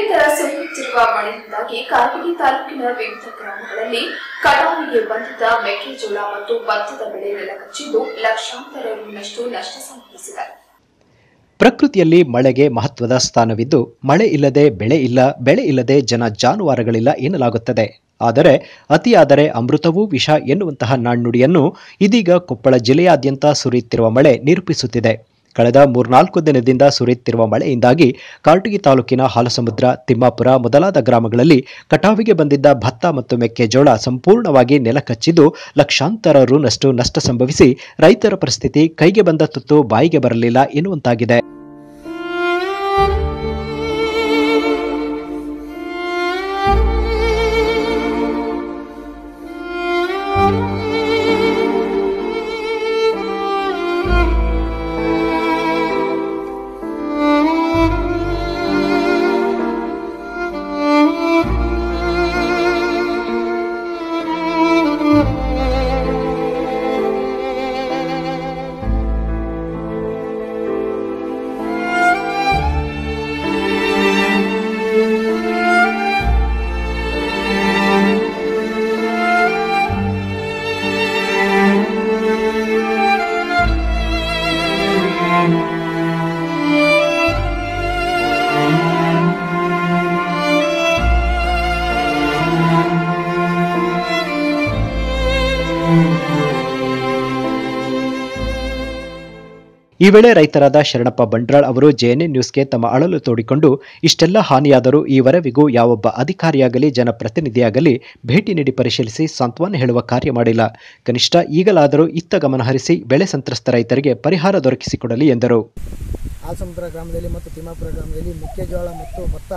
ನಿರಂತರ ಸುರಿಯುತ್ತಿರುವ ಮಳೆಯಿಂದಾಗಿ ಕಾರಟಗಿ ತಾಲೂಕಿನ ವಿವಿಧ ಗ್ರಾಮಗಳಲ್ಲಿ ಕಟಾವಿಗೆ ಬಂದಿದ್ದ ಮೆಕ್ಕೆಜೋಳ ಮತ್ತು ಭತ್ತದ ಬೆಳೆ ನೆಲಕಚ್ಚಿದ್ದು ಲಕ್ಷಾಂತರ ರುನಷ್ಟು ನಷ್ಟ ಸಂಭವಿಸಿದೆ. ಪ್ರಕೃತಿಯಲ್ಲಿ ಮಳೆಗೆ ಮಹತ್ವದ ಸ್ಥಾನವಿದ್ದು, ಮಳೆ ಇಲ್ಲದೆ ಬೆಳೆ ಇಲ್ಲ, ಬೆಳೆ ಇಲ್ಲದೆ ಜನ ಜಾನುವಾರುಗಳಿಲ್ಲ ಎನ್ನಲಾಗುತ್ತದೆ. ಆದರೆ ಅತಿಯಾದರೆ ಅಮೃತವೂ ವಿಷ ಎನ್ನುವಂತಹ ನಾಣ್ಣುಡಿಯನ್ನು ಇದೀಗ ಕೊಪ್ಪಳ ಜಿಲ್ಲೆಯಾದ್ಯಂತ ಸುರಿಯುತ್ತಿರುವ ಮಳೆ ನಿರೂಪಿಸುತ್ತಿದೆ. ಕಳೆದ 3-4 ದಿನದಿಂದ ಸುರಿಯುತ್ತಿರುವ ಮಳೆಯಿಂದಾಗಿ ಕಾರಟಗಿ ತಾಲೂಕಿನ ಹಾಲಸಮುದ್ರ, ತಿಮ್ಮಾಪುರ ಮೊದಲಾದ ಗ್ರಾಮಗಳಲ್ಲಿ ಕಟಾವಿಗೆ ಬಂದಿದ್ದ ಭತ್ತ ಮತ್ತು ಮೆಕ್ಕೆಜೋಳ ಸಂಪೂರ್ಣವಾಗಿ ನೆಲಕಚ್ಚಿದ್ದು ಲಕ್ಷಾಂತರ ರುನಷ್ಟು ನಷ್ಟ ಸಂಭವಿಸಿ ರೈತರ ಪರಿಸ್ಥಿತಿ ಕೈಗೆ ಬಂದ ತುತ್ತು ಬಾಯಿಗೆ ಬರಲಿಲ್ಲ ಎನ್ನುವಂತಾಗಿದೆ. ಈ ವೇಳೆ ರೈತರಾದ ಶರಣಪ್ಪ ಬಂಡ್ರಾಳ್ ಅವರು ಜೆಎನ್ಎ ನ್ಯೂಸ್ಗೆ ತಮ್ಮ ಅಳಲು ತೋಡಿಕೊಂಡು, ಇಷ್ಟೆಲ್ಲ ಹಾನಿಯಾದರೂ ಈವರೆವಿಗೂ ಯಾವೊಬ್ಬ ಅಧಿಕಾರಿಯಾಗಲಿ ಜನಪ್ರತಿನಿಧಿಯಾಗಲಿ ಭೇಟಿ ನೀಡಿ ಪರಿಶೀಲಿಸಿ ಸಾಂತ್ವನ ಹೇಳುವ ಕಾರ್ಯ ಮಾಡಿಲ್ಲ. ಕನಿಷ್ಠ ಈಗಲಾದರೂ ಇತ್ತ ಗಮನ ಹರಿಸಿ ಬೆಳೆ ಸಂತ್ರಸ್ತ ರೈತರಿಗೆ ಪರಿಹಾರ ದೊರಕಿಸಿಕೊಡಲಿ ಎಂದರು. ಹಾಲಸಮುದ್ರ ಗ್ರಾಮದಲ್ಲಿ ಮತ್ತು ತಿಮ್ಮಾಪುರ ಗ್ರಾಮದಲ್ಲಿ ಮೆಕ್ಕೆಜೋಳ ಮತ್ತು ಭತ್ತ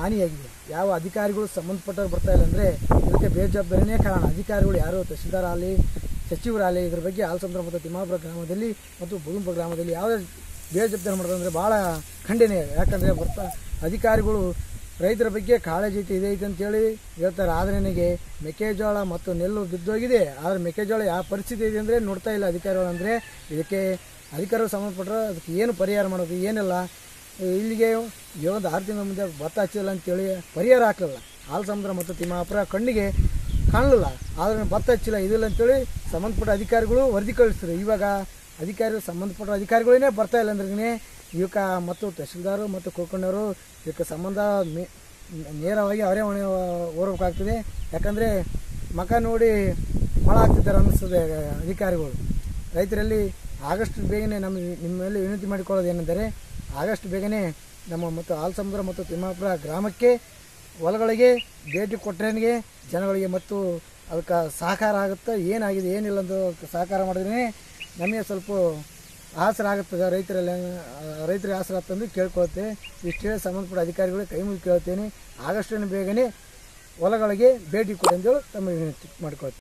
ಹಾನಿಯಾಗಿದೆ. ಯಾವ ಅಧಿಕಾರಿಗಳು ಸಂಬಂಧಪಟ್ಟವ್ರು ಬರ್ತಾ ಇಲ್ಲ ಅಂದರೆ ಇದಕ್ಕೆ ಬೇಜವಾಬ್ದಾರಿನೇ ಕಾರಣ. ಅಧಿಕಾರಿಗಳು ಯಾರು ತಹಶೀಲ್ದಾರ್ ಆಗಲಿ ಸಚಿವರಾಗಲಿ ಇದ್ರ ಬಗ್ಗೆ ಹಾಲಸಮುದ್ರ ಮತ್ತು ತಿಮ್ಮಾಪುರ ಗ್ರಾಮದಲ್ಲಿ ಮತ್ತು ಬುಗುಂಪುರ ಗ್ರಾಮದಲ್ಲಿ ಯಾವುದೇ ಬೇಜವಾಬ್ದಾರಿ ಮಾಡೋದು ಅಂದರೆ ಭಾಳ ಖಂಡನೆ. ಯಾಕಂದರೆ ಅಧಿಕಾರಿಗಳು ರೈತರ ಬಗ್ಗೆ ಕಾಳಜಿ ಇದೆ ಅಂತೇಳಿ ಹೇಳ್ತಾರೆ. ಆದರೆ ನನಗೆ ಮೆಕ್ಕೆಜೋಳ ಮತ್ತು ನೆಲ್ಲು ಬಿದ್ದೋಗಿದೆ. ಆದರೆ ಮೆಕ್ಕೆಜೋಳ ಯಾವ ಪರಿಸ್ಥಿತಿ ಇದೆ ಅಂದರೆ ನೋಡ್ತಾ ಇಲ್ಲ ಅಧಿಕಾರಿಗಳು. ಅಂದರೆ ಇದಕ್ಕೆ ಅಧಿಕಾರಿಗಳು ಸಂಬಂಧಪಟ್ಟರೆ ಅದಕ್ಕೆ ಏನು ಪರಿಹಾರ ಮಾಡೋದು ಏನಿಲ್ಲ. ಇಲ್ಲಿಗೆ 6 ತಿಂಗಳ ಮುಂದೆ ಭತ್ತ ಹಚ್ಚಿಲ್ಲ ಅಂತೇಳಿ ಪರಿಹಾರ ಹಾಕಲಿಲ್ಲ. ಹಾಲಸಮುದ್ರ ಮತ್ತು ತಿಮ್ಮಾಪುರ ಕಣ್ಣಿಗೆ ಕಾಣಲಿಲ್ಲ. ಆದರೆ ಭತ್ತ ಹಚ್ಚಿಲ್ಲ ಇದಿಲ್ಲ ಅಂತೇಳಿ ಸಂಬಂಧಪಟ್ಟ ಅಧಿಕಾರಿಗಳು ವರದಿ ಕಳಿಸ್ತಾರೆ. ಇವಾಗ ಅಧಿಕಾರಿಗಳು ಸಂಬಂಧಪಟ್ಟ ಅಧಿಕಾರಿಗಳೇ ಬರ್ತಾ ಇಲ್ಲ ಅಂದ್ರೆ ಇವಕ್ಕೆ ಮತ್ತು ತಹಶೀಲ್ದಾರು ಮತ್ತು ಕೋಕೊಂಡವರು ಇದಕ್ಕೆ ಸಂಬಂಧ ನೇರವಾಗಿ ಅವರೇ ಹೊಣೆ ಹೊರಬೇಕಾಗ್ತದೆ. ಯಾಕಂದರೆ ಮಕ ನೋಡಿ ಮಳ ಆಗ್ತಿದ್ದಾರೆ ಅನ್ನಿಸ್ತದೆ ಅಧಿಕಾರಿಗಳು. ರೈತರಲ್ಲಿ ಆಗಸ್ಟ್ ಬೇಗನೆ ನಿಮ್ಮಲ್ಲಿ ವಿನಂತಿ ಮಾಡಿಕೊಳ್ಳೋದು ಏನೆಂದರೆ ಆಗಸ್ಟ್ ಬೇಗನೆ ನಮ್ಮ ಮತ್ತು ಹಾಲಸಮುದ್ರ ಮತ್ತು ತಿಮ್ಮಾಪುರ ಗ್ರಾಮಕ್ಕೆ ಹೊಲಗಳಿಗೆ ಭೇಟಿ ಕೊಟ್ಟರೆ ಜನಗಳಿಗೆ ಮತ್ತು ಅದಕ್ಕೆ ಸಹಕಾರ ಆಗುತ್ತೆ. ಏನಾಗಿದೆ ಏನಿಲ್ಲ ಅಂತ ಸಹಕಾರ ಮಾಡಿದ್ರೆ ನಮಗೆ ಸ್ವಲ್ಪ ಆಸರ ಆಗುತ್ತದೆ. ರೈತರಿಗೆ ಆಸರ ಆಗ್ತಂದು ಕೇಳ್ಕೊಳ್ತೇವೆ. ಇಷ್ಟೇ ಸಂಬಂಧಪಟ್ಟ ಅಧಿಕಾರಿಗಳಿಗೆ ಕೈ ಮುಗಿ ಕೇಳ್ತೇನೆ. ಆಗಸ್ಟಿನ ಬೇಗನೆ ಹೊಲಗಳಿಗೆ ಭೇಟಿ ಕೊಡಿ ಎಂದು ತಮ್ಮ ವಿನಂತಿ ಮಾಡಿಕೊಳ್ತೇವೆ.